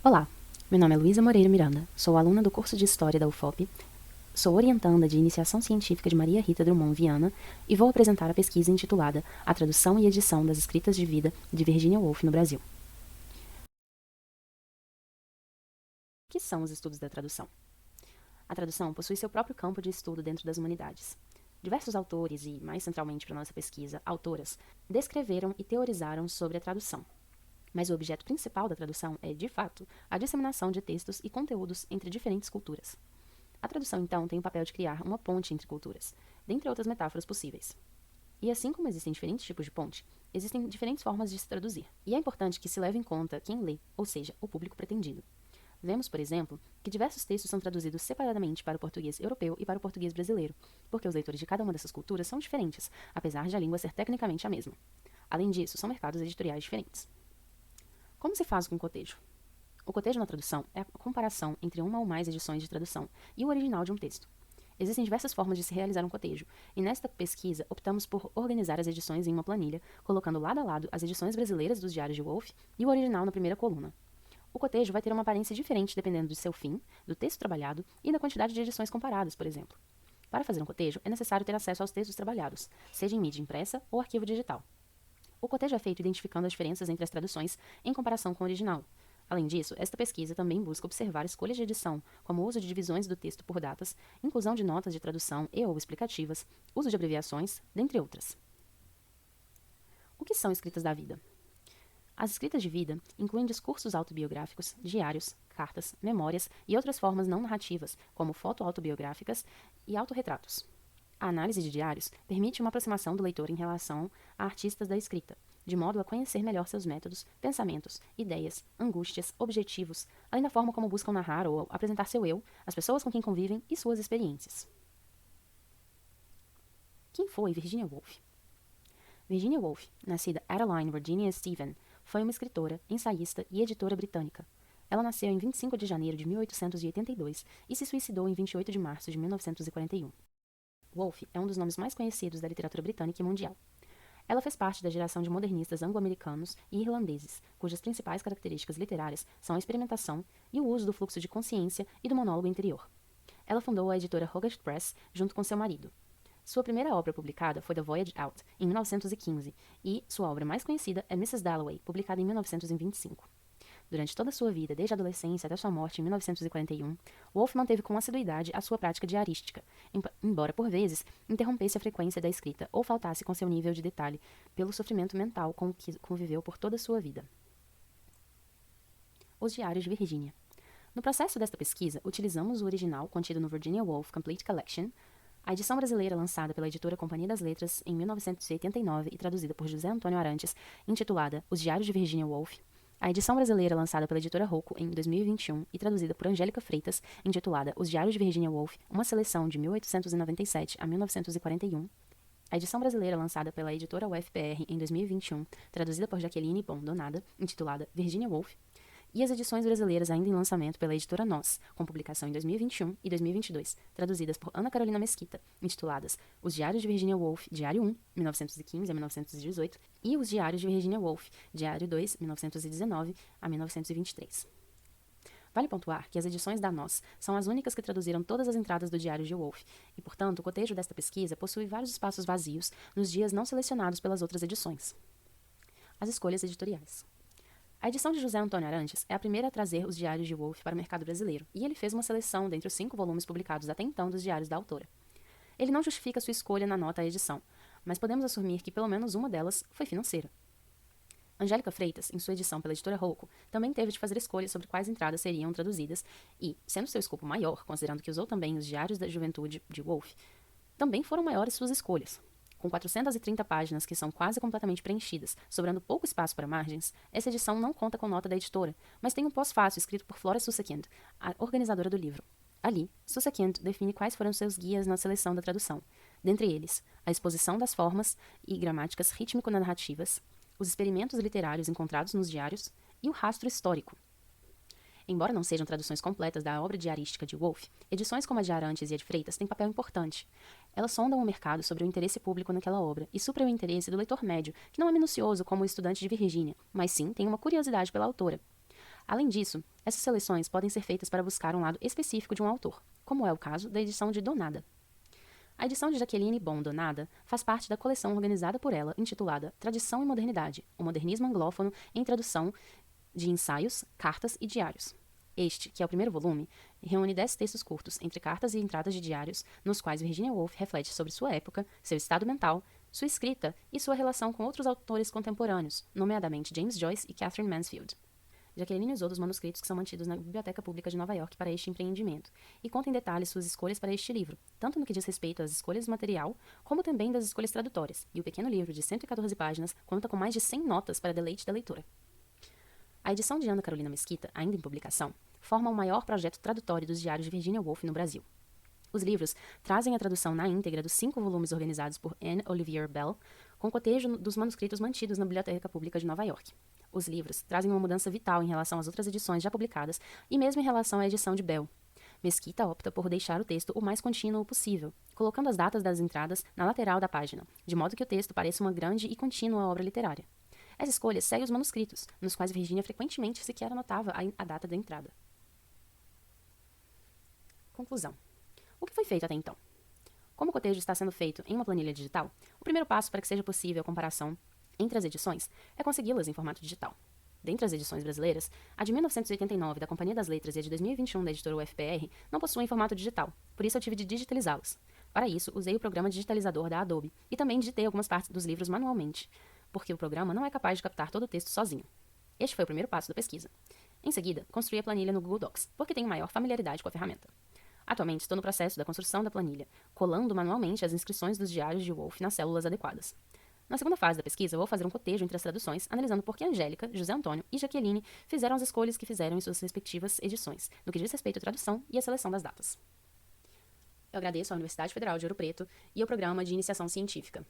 Olá, meu nome é Luísa Moreira Miranda, sou aluna do curso de História da UFOP, sou orientanda de Iniciação Científica de Maria Rita Drummond Viana e vou apresentar a pesquisa intitulada A Tradução e Edição das Escritas de Vida de Virginia Woolf no Brasil. O que são os estudos da tradução? A tradução possui seu próprio campo de estudo dentro das humanidades. Diversos autores e, mais centralmente para nossa pesquisa, autoras, descreveram e teorizaram sobre a tradução. Mas o objeto principal da tradução é, de fato, a disseminação de textos e conteúdos entre diferentes culturas. A tradução, então, tem o papel de criar uma ponte entre culturas, dentre outras metáforas possíveis. E assim como existem diferentes tipos de ponte, existem diferentes formas de se traduzir. E é importante que se leve em conta quem lê, ou seja, o público pretendido. Vemos, por exemplo, que diversos textos são traduzidos separadamente para o português europeu e para o português brasileiro, porque os leitores de cada uma dessas culturas são diferentes, apesar de a língua ser tecnicamente a mesma. Além disso, são mercados editoriais diferentes. Como se faz com o cotejo? O cotejo na tradução é a comparação entre uma ou mais edições de tradução e o original de um texto. Existem diversas formas de se realizar um cotejo, e nesta pesquisa optamos por organizar as edições em uma planilha, colocando lado a lado as edições brasileiras dos diários de Woolf e o original na primeira coluna. O cotejo vai ter uma aparência diferente dependendo do seu fim, do texto trabalhado e da quantidade de edições comparadas, por exemplo. Para fazer um cotejo, é necessário ter acesso aos textos trabalhados, seja em mídia impressa ou arquivo digital. O cotejo é feito identificando as diferenças entre as traduções em comparação com o original. Além disso, esta pesquisa também busca observar escolhas de edição, como o uso de divisões do texto por datas, inclusão de notas de tradução e ou explicativas, uso de abreviações, dentre outras. O que são escritas da vida? As escritas de vida incluem discursos autobiográficos, diários, cartas, memórias e outras formas não narrativas, como foto-autobiográficas e autorretratos. A análise de diários permite uma aproximação do leitor em relação a artistas da escrita, de modo a conhecer melhor seus métodos, pensamentos, ideias, angústias, objetivos, além da forma como buscam narrar ou apresentar seu eu, as pessoas com quem convivem e suas experiências. Quem foi Virginia Woolf? Virginia Woolf, nascida Adeline Virginia Stephen, foi uma escritora, ensaísta e editora britânica. Ela nasceu em 25 de janeiro de 1882 e se suicidou em 28 de março de 1941. Woolf é um dos nomes mais conhecidos da literatura britânica e mundial. Ela fez parte da geração de modernistas anglo-americanos e irlandeses, cujas principais características literárias são a experimentação e o uso do fluxo de consciência e do monólogo interior. Ela fundou a editora Hogarth Press junto com seu marido. Sua primeira obra publicada foi The Voyage Out, em 1915, e sua obra mais conhecida é Mrs. Dalloway, publicada em 1925. Durante toda a sua vida, desde a adolescência até sua morte em 1941, Woolf manteve com assiduidade a sua prática diarística, embora, por vezes, interrompesse a frequência da escrita ou faltasse com seu nível de detalhe pelo sofrimento mental com que conviveu por toda a sua vida. Os Diários de Virginia. No processo desta pesquisa, utilizamos o original contido no Virginia Woolf Complete Collection, a edição brasileira lançada pela editora Companhia das Letras em 1989 e traduzida por José Antônio Arantes, intitulada Os Diários de Virginia Woolf, a edição brasileira lançada pela editora Rocco em 2021 e traduzida por Angélica Freitas, intitulada Os Diários de Virginia Woolf, uma seleção de 1897 a 1941, a edição brasileira lançada pela editora UFPR em 2021, traduzida por Jaqueline Bon Donada, intitulada Virginia Woolf, e as edições brasileiras ainda em lançamento pela editora Nós, com publicação em 2021 e 2022, traduzidas por Ana Carolina Mesquita, intituladas Os Diários de Virginia Woolf, Diário 1, 1915 a 1918, e Os Diários de Virginia Woolf, Diário 2, 1919 a 1923. Vale pontuar que as edições da Nós são as únicas que traduziram todas as entradas do Diário de Woolf, e, portanto, o cotejo desta pesquisa possui vários espaços vazios nos dias não selecionados pelas outras edições. As escolhas editoriais. A edição de José Antônio Arantes é a primeira a trazer os diários de Woolf para o mercado brasileiro, e ele fez uma seleção dentre os 5 volumes publicados até então dos diários da autora. Ele não justifica sua escolha na nota à edição, mas podemos assumir que pelo menos uma delas foi financeira. Angélica Freitas, em sua edição pela editora Rocco, também teve de fazer escolhas sobre quais entradas seriam traduzidas e, sendo seu escopo maior, considerando que usou também os diários da juventude de Woolf, também foram maiores suas escolhas. Com 430 páginas que são quase completamente preenchidas, sobrando pouco espaço para margens, essa edição não conta com nota da editora, mas tem um pós-fácil escrito por Flora Sussekind, a organizadora do livro. Ali, Sussekind define quais foram seus guias na seleção da tradução, dentre eles, a exposição das formas e gramáticas rítmico-narrativas, os experimentos literários encontrados nos diários e o rastro histórico. Embora não sejam traduções completas da obra diarística de Woolf, edições como a de Arantes e a de Freitas têm papel importante. Elas sondam o mercado sobre o interesse público naquela obra e suprem o interesse do leitor médio, que não é minucioso como o estudante de Virgínia, mas sim tem uma curiosidade pela autora. Além disso, essas seleções podem ser feitas para buscar um lado específico de um autor, como é o caso da edição de Donada. A edição de Jaqueline Bon Donada faz parte da coleção organizada por ela, intitulada Tradição e Modernidade, o modernismo anglófono em tradução de ensaios, cartas e diários. Este, que é o primeiro volume, reúne 10 textos curtos, entre cartas e entradas de diários, nos quais Virginia Woolf reflete sobre sua época, seu estado mental, sua escrita e sua relação com outros autores contemporâneos, nomeadamente James Joyce e Catherine Mansfield. Jaqueline usou dos manuscritos que são mantidos na Biblioteca Pública de Nova York para este empreendimento, e conta em detalhes suas escolhas para este livro, tanto no que diz respeito às escolhas do material, como também das escolhas tradutórias, e o pequeno livro de 114 páginas conta com mais de 100 notas para deleite da leitora. A edição de Ana Carolina Mesquita, ainda em publicação, forma o maior projeto tradutório dos diários de Virginia Woolf no Brasil. Os livros trazem a tradução na íntegra dos 5 volumes organizados por Anne Olivier Bell, com cotejo dos manuscritos mantidos na Biblioteca Pública de Nova York. Os livros trazem uma mudança vital em relação às outras edições já publicadas e mesmo em relação à edição de Bell. Mesquita opta por deixar o texto o mais contínuo possível, colocando as datas das entradas na lateral da página, de modo que o texto pareça uma grande e contínua obra literária. Essa escolha segue os manuscritos, nos quais Virginia frequentemente sequer anotava a data da entrada. Conclusão. O que foi feito até então? Como o cotejo está sendo feito em uma planilha digital, o primeiro passo para que seja possível a comparação entre as edições é consegui-las em formato digital. Dentre as edições brasileiras, a de 1989 da Companhia das Letras e a de 2021 da editora UFPR não possuem formato digital, por isso eu tive de digitalizá-las. Para isso, usei o programa digitalizador da Adobe e também digitei algumas partes dos livros manualmente, porque o programa não é capaz de captar todo o texto sozinho. Este foi o primeiro passo da pesquisa. Em seguida, construí a planilha no Google Docs, porque tenho maior familiaridade com a ferramenta. Atualmente, estou no processo da construção da planilha, colando manualmente as inscrições dos diários de Woolf nas células adequadas. Na segunda fase da pesquisa, vou fazer um cotejo entre as traduções, analisando por que Angélica, José Antônio e Jaqueline fizeram as escolhas que fizeram em suas respectivas edições, no que diz respeito à tradução e à seleção das datas. Eu agradeço à Universidade Federal de Ouro Preto e ao Programa de Iniciação Científica.